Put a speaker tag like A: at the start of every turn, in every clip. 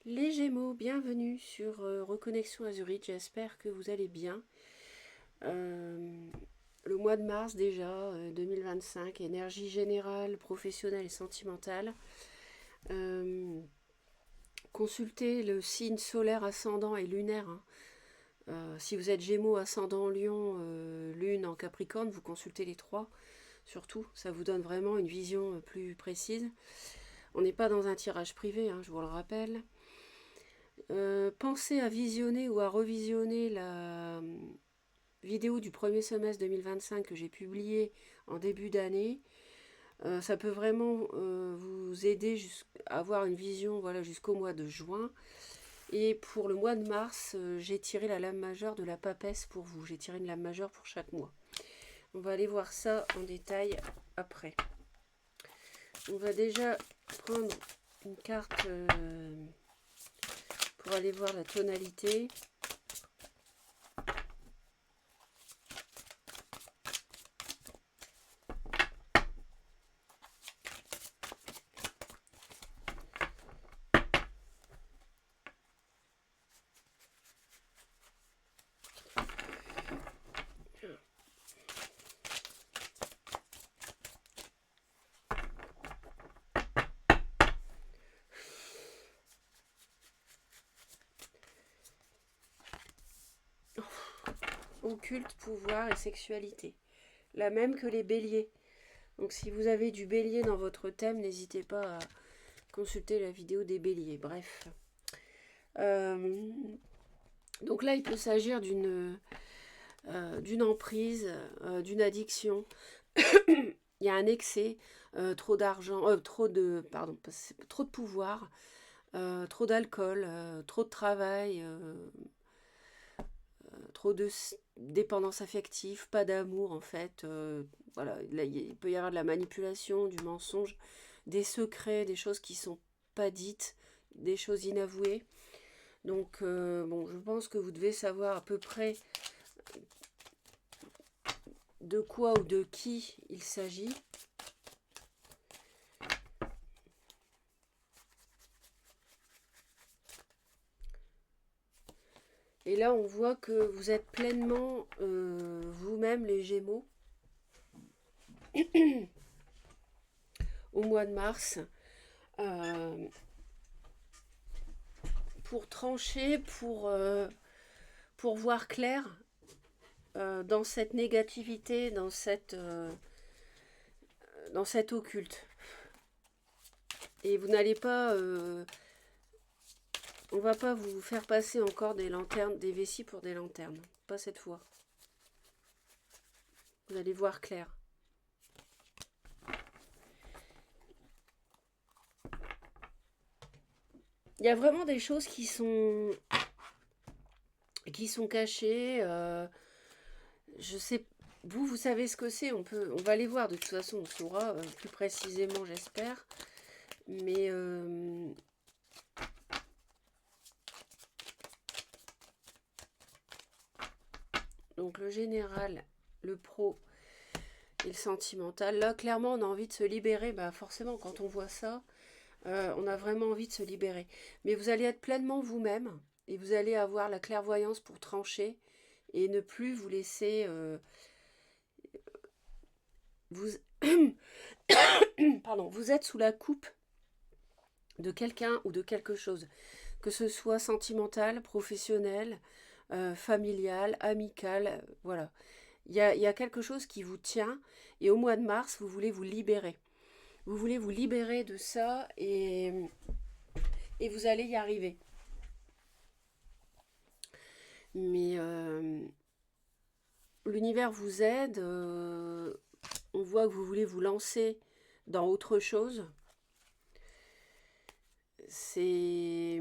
A: Les Gémeaux, bienvenue sur Reconnexion Azurite, j'espère que vous allez bien. Euh, le mois de mars déjà, 2025, énergie générale, professionnelle et sentimentale. Euh, Consultez le signe solaire ascendant et lunaire, hein. Si vous êtes Gémeaux, ascendant en Lion, Lune en Capricorne, vous consultez les trois, surtout, ça vous donne vraiment une vision plus précise. On n'est pas dans un tirage privé, hein, je vous le rappelle. Pensez à visionner ou à revisionner la vidéo du premier semestre 2025 que j'ai publiée en début d'année. Ça peut vraiment vous aider à avoir une vision, voilà, jusqu'au mois de juin. Et pour le mois de mars, j'ai tiré la lame majeure de la papesse pour vous. J'ai tiré une lame majeure pour chaque mois. On va aller voir ça en détail après. On va déjà prendre une carte pour aller voir la tonalité. Occulte, pouvoir et sexualité. La même que les béliers. Donc si vous avez du bélier dans votre thème, n'hésitez pas à consulter la vidéo des béliers. Bref. Euh, donc là, il peut s'agir d'une emprise, d'une addiction. Il y a un excès, trop d'argent, trop de pouvoir, trop d'alcool, trop de travail, trop de dépendance affective, pas d'amour en fait. Voilà, là, il peut y avoir de la manipulation, du mensonge, des secrets, des choses qui sont pas dites, des choses inavouées. Donc bon, je pense que vous devez savoir à peu près de quoi ou de qui il s'agit. Et là, on voit que vous êtes pleinement vous-même, les Gémeaux, au mois de mars, euh, pour trancher, pour voir clair dans cette négativité, dans cette occulte. Et vous n'allez pas, on va pas vous faire passer encore des lanternes, des vessies pour des lanternes. Pas cette fois. Vous allez voir clair. Il y a vraiment des choses qui sont cachées. Je sais, vous savez ce que c'est. On va les voir. De toute façon, on saura plus précisément, j'espère. Mais donc le général, le pro et le sentimental. Là, clairement, on a envie de se libérer. Bah, forcément, quand on voit ça, on a vraiment envie de se libérer. Mais vous allez être pleinement vous-même et vous allez avoir la clairvoyance pour trancher et ne plus vous laisser vous pardon, vous êtes sous la coupe de quelqu'un ou de quelque chose, que ce soit sentimental, professionnel, familial, amical, voilà. Il y a quelque chose qui vous tient et au mois de mars, vous voulez vous libérer. Vous voulez vous libérer de ça et vous allez y arriver. Mais l'univers vous aide, on voit que vous voulez vous lancer dans autre chose. C'est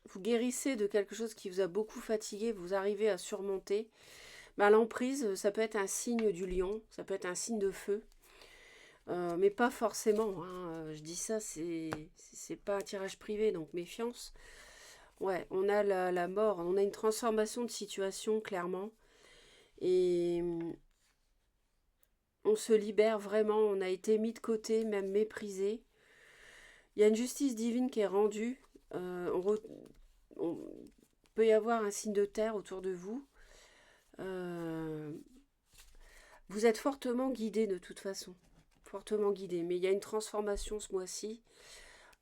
A: vous guérissez de quelque chose qui vous a beaucoup fatigué, vous arrivez à surmonter. Bah, l'emprise, ça peut être un signe du lion, ça peut être un signe de feu, mais pas forcément, hein. Je dis ça, c'est pas un tirage privé, donc méfiance. Ouais, on a la mort, on a une transformation de situation, clairement. Et on se libère vraiment, on a été mis de côté, même méprisé. Il y a une justice divine qui est rendue. On peut y avoir un signe de terre autour de vous. Euh, vous êtes fortement guidé de toute façon. Fortement guidé. Mais il y a une transformation ce mois-ci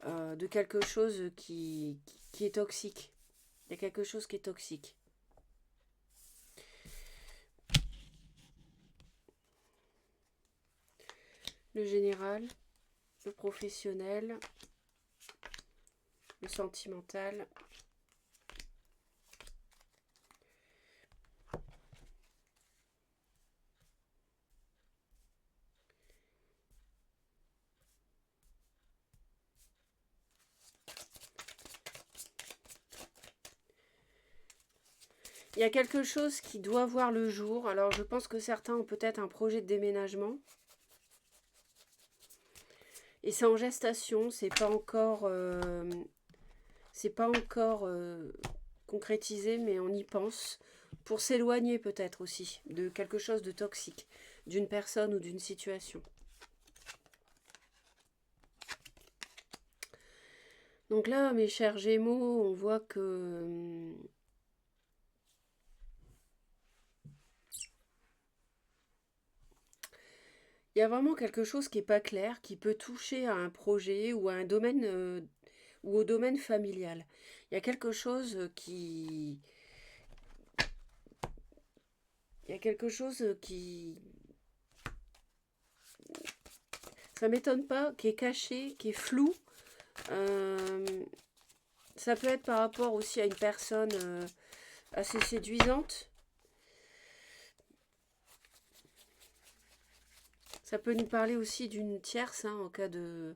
A: de quelque chose qui est toxique. Il y a quelque chose qui est toxique. Le général, le professionnel, le sentimental. Il y a quelque chose qui doit voir le jour. Alors je pense que certains ont peut-être un projet de déménagement. Et c'est en gestation, c'est pas encore concrétisé, mais on y pense. Pour s'éloigner peut-être aussi de quelque chose de toxique, d'une personne ou d'une situation. Donc là, mes chers Gémeaux, on voit que il y a vraiment quelque chose qui n'est pas clair, qui peut toucher à un projet ou à un domaine ou au domaine familial. Il y a quelque chose qui... Il y a quelque chose qui... Ça m'étonne pas, qui est caché, qui est flou. Ça peut être par rapport aussi à une personne assez séduisante. Ça peut nous parler aussi d'une tierce en cas de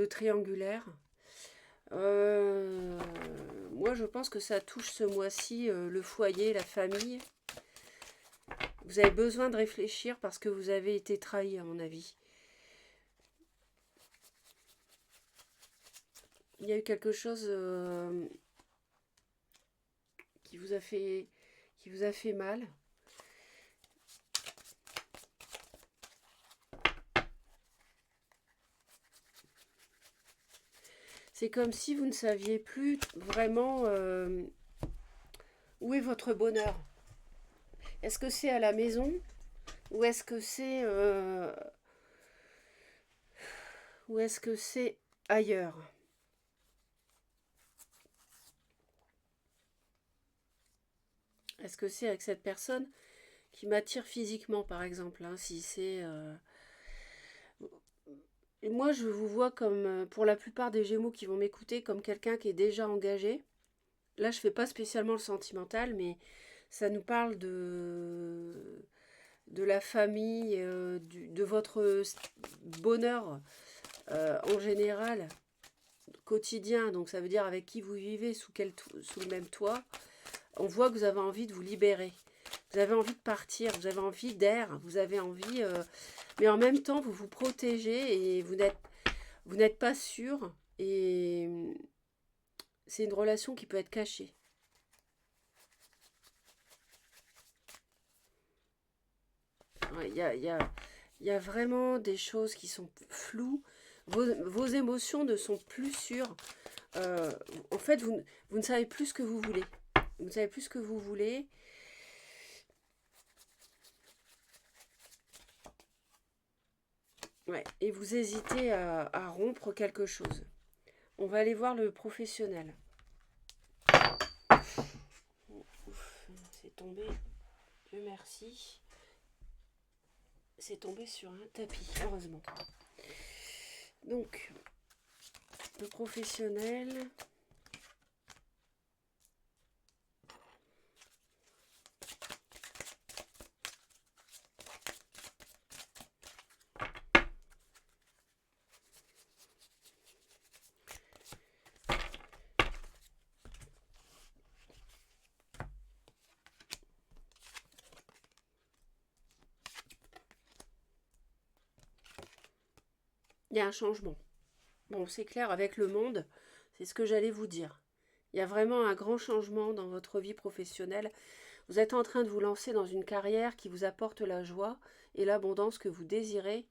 A: triangulaire. Moi, je pense que ça touche ce mois-ci le foyer, la famille. Vous avez besoin de réfléchir parce que vous avez été trahi, à mon avis. Il y a eu quelque chose qui vous a fait mal. C'est comme si vous ne saviez plus vraiment où est votre bonheur. Est-ce que c'est à la maison ou est-ce que c'est ailleurs? Est-ce que c'est avec cette personne qui m'attire physiquement, par exemple, si c'est... Et moi, je vous vois comme, pour la plupart des Gémeaux qui vont m'écouter, comme quelqu'un qui est déjà engagé. Là, je fais pas spécialement le sentimental, mais ça nous parle de la famille, de votre bonheur en général, quotidien. Donc, ça veut dire avec qui vous vivez, sous le même toit. On voit que vous avez envie de vous libérer. Vous avez envie de partir, vous avez envie d'air, vous avez envie... mais en même temps, vous vous protégez et vous n'êtes pas sûr. Et c'est une relation qui peut être cachée. Il y a vraiment des choses qui sont floues. Vos émotions ne sont plus sûres. En fait, vous ne savez plus ce que vous voulez. Vous ne savez plus ce que vous voulez. Ouais, et vous hésitez à rompre quelque chose. On va aller voir le professionnel. Ouf, c'est tombé. Dieu merci. C'est tombé sur un tapis, heureusement. Donc, le professionnel. Il y a un changement. Bon, c'est clair, avec le monde, c'est ce que j'allais vous dire. Il y a vraiment un grand changement dans votre vie professionnelle. Vous êtes en train de vous lancer dans une carrière qui vous apporte la joie et l'abondance que vous désirez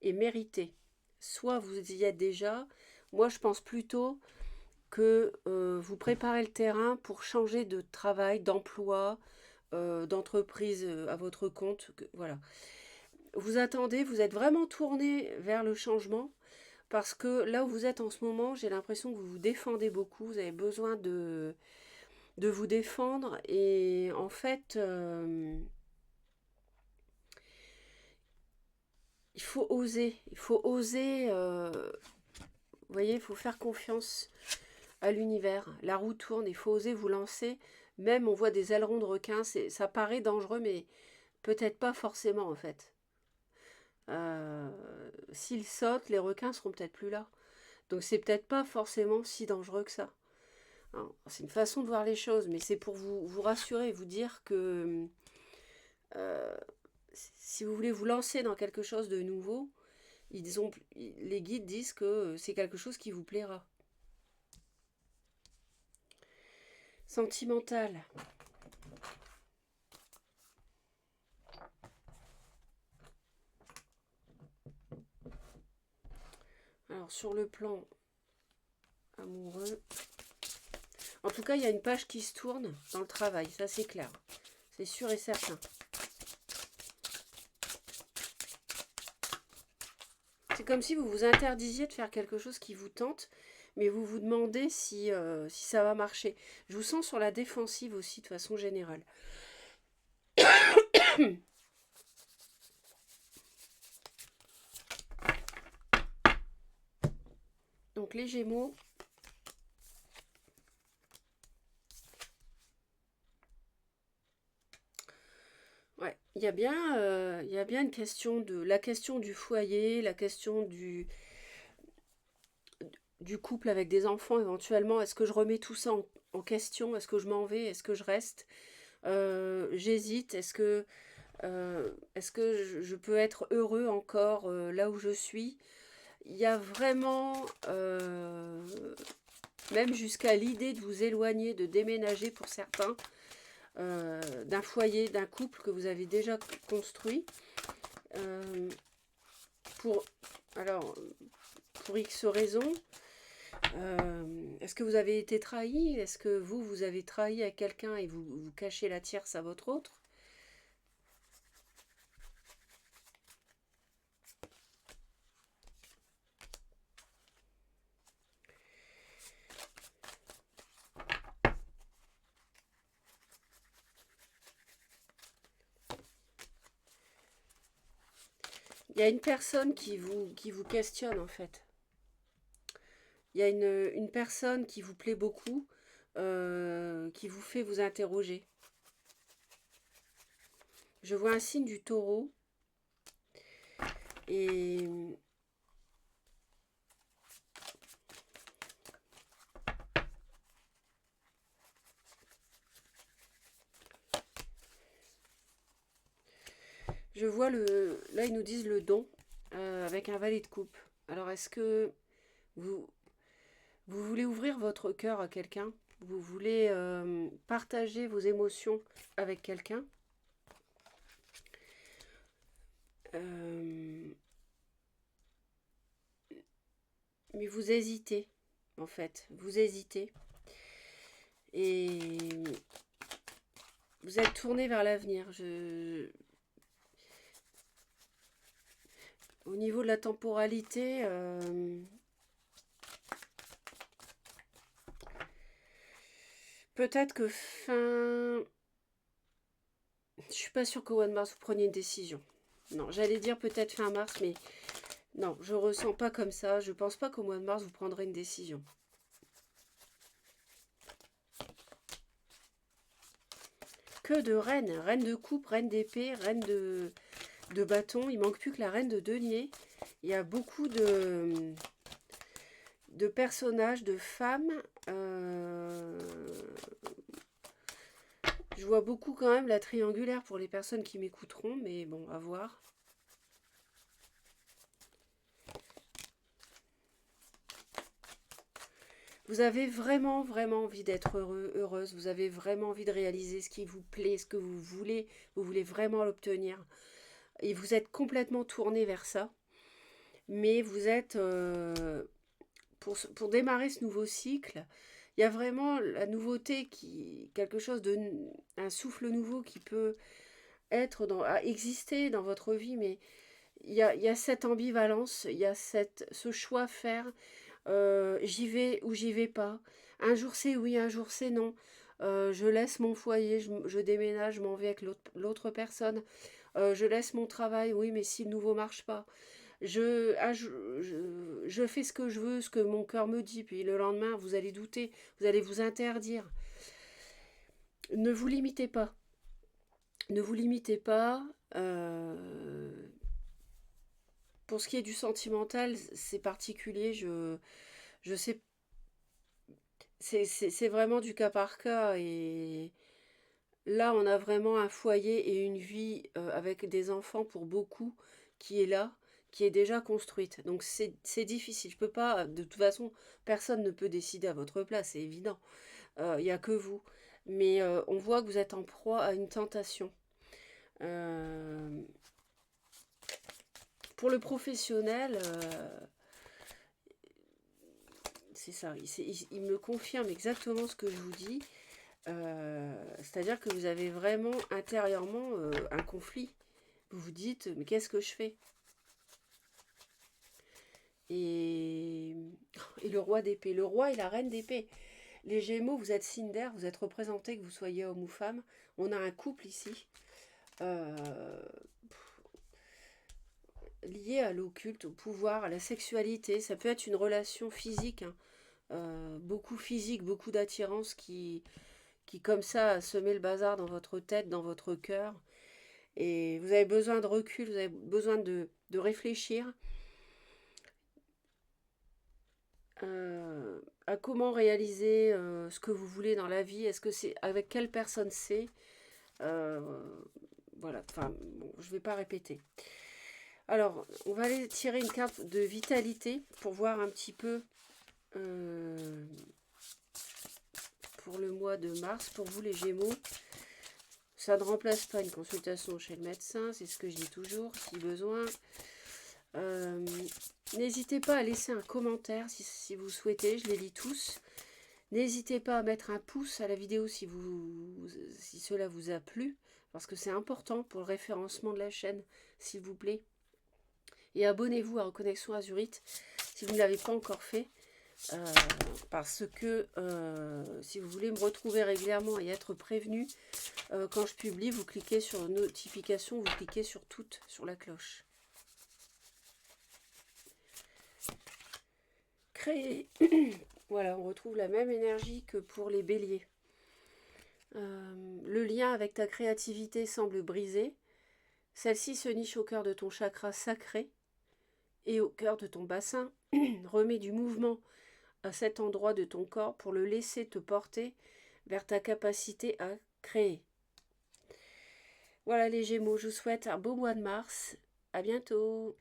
A: et méritez. Soit vous y êtes déjà, moi je pense plutôt que vous préparez le terrain pour changer de travail, d'emploi, d'entreprise à votre compte. Voilà. Vous attendez, vous êtes vraiment tourné vers le changement parce que là où vous êtes en ce moment, j'ai l'impression que vous vous défendez beaucoup, vous avez besoin de vous défendre et en fait, il faut oser, vous voyez, il faut faire confiance à l'univers. La roue tourne, il faut oser vous lancer. Même on voit des ailerons de requin, ça paraît dangereux, mais peut-être pas forcément en fait. S'ils sautent, les requins seront peut-être plus là. Donc c'est peut-être pas forcément si dangereux que ça. C'est une façon de voir les choses, mais c'est pour vous rassurer, vous dire que euh, si vous voulez vous lancer dans quelque chose de nouveau, les guides disent que c'est quelque chose qui vous plaira. Sentimental. Alors sur le plan amoureux, en tout cas il y a une page qui se tourne dans le travail, ça c'est clair, c'est sûr et certain. C'est comme si vous vous interdisiez de faire quelque chose qui vous tente, mais vous vous demandez si ça va marcher. Je vous sens sur la défensive aussi de façon générale. Donc les Gémeaux, ouais, il y a bien une question la question du foyer, la question du couple avec des enfants éventuellement. Est-ce que je remets tout ça en question? Est-ce que je m'en vais? Est-ce que je reste? J'hésite. Est-ce que je peux être heureux encore là où je suis? Il y a vraiment, même jusqu'à l'idée de vous éloigner, de déménager pour certains, d'un foyer, d'un couple que vous avez déjà construit. Euh, pour, alors, pour X raisons, est-ce que vous avez été trahi? Est-ce que vous avez trahi à quelqu'un et vous cachez la tierce à votre autre? Il y a une personne qui vous questionne en fait. Il y a une personne qui vous plaît beaucoup, qui vous fait vous interroger. Je vois un signe du taureau et je vois là ils nous disent le don avec un valet de coupe. Alors est-ce que vous, vous voulez ouvrir votre cœur à quelqu'un? Vous voulez partager vos émotions avec quelqu'un? Euh, mais vous hésitez, en fait. Vous hésitez. Et vous êtes tourné vers l'avenir. Au niveau de la temporalité, peut-être que fin... Je suis pas sûre qu'au mois de mars, vous preniez une décision. Non, j'allais dire peut-être fin mars, mais non, je ressens pas comme ça. Je pense pas qu'au mois de mars, vous prendrez une décision. Que de reines. Reine de coupe, reine d'épée, reine de bâton. Il manque plus que la reine de denier. Il y a beaucoup de personnages, de femmes. Je vois beaucoup quand même la triangulaire pour les personnes qui m'écouteront, mais bon, à voir. Vous avez vraiment, vraiment envie d'être heureux, heureuse. Vous avez vraiment envie de réaliser ce qui vous plaît, ce que vous voulez. Vous voulez vraiment l'obtenir. Et vous êtes complètement tourné vers ça. Mais vous êtes, pour démarrer ce nouveau cycle, il y a vraiment la nouveauté, quelque chose un souffle nouveau qui peut exister dans votre vie, mais il y a cette ambivalence, il y a ce choix à faire. J'y vais ou j'y vais pas. Un jour c'est oui, un jour c'est non. Je laisse mon foyer, je déménage, je m'en vais avec l'autre personne. Je laisse mon travail, oui, mais si le nouveau marche pas. Je fais ce que je veux, ce que mon cœur me dit, puis le lendemain, vous allez douter, vous allez vous interdire. Ne vous limitez pas. Ne vous limitez pas. Pour ce qui est du sentimental, c'est particulier. Je sais, c'est vraiment du cas par cas. Et là, on a vraiment un foyer et une vie avec des enfants pour beaucoup qui est là, qui est déjà construite. Donc c'est difficile. Je peux pas, de toute façon, personne ne peut décider à votre place, c'est évident. Il n'y a que vous. Mais on voit que vous êtes en proie à une tentation. Euh, pour le professionnel, c'est ça. Il me confirme exactement ce que je vous dis. C'est-à-dire que vous avez vraiment intérieurement un conflit. Vous vous dites, mais qu'est-ce que je fais? Et le roi d'épée. Le roi et la reine d'épée. Les Gémeaux, vous êtes signe d'air, vous êtes représenté, que vous soyez homme ou femme. On a un couple ici, euh, lié à l'occulte, au pouvoir, à la sexualité. Ça peut être une relation physique, hein. Beaucoup physique, beaucoup d'attirance qui comme ça se met le bazar dans votre tête, dans votre cœur. Et vous avez besoin de recul, vous avez besoin de réfléchir à comment réaliser ce que vous voulez dans la vie. Est-ce que c'est avec quelle personne c'est? Euh, voilà, enfin, bon, je ne vais pas répéter. Alors, on va aller tirer une carte de vitalité pour voir un petit peu euh, pour le mois de mars, pour vous les Gémeaux. Ça ne remplace pas une consultation chez le médecin, c'est ce que je dis toujours, si besoin. Euh, N'hésitez pas à laisser un commentaire si vous souhaitez, je les lis tous. N'hésitez pas à mettre un pouce à la vidéo si cela vous a plu, parce que c'est important pour le référencement de la chaîne, s'il vous plaît. Et abonnez-vous à Reconnexion Azurite si vous ne l'avez pas encore fait, parce que si vous voulez me retrouver régulièrement et être prévenu quand je publie, vous cliquez sur notification, vous cliquez sur toutes, sur la cloche. Créer. Voilà, on retrouve la même énergie que pour les béliers. Le lien avec ta créativité semble brisé. Celle-ci se niche au cœur de ton chakra sacré et au cœur de ton bassin. Remets du mouvement à cet endroit de ton corps pour le laisser te porter vers ta capacité à créer. Voilà les Gémeaux, je vous souhaite un beau mois de mars. À bientôt.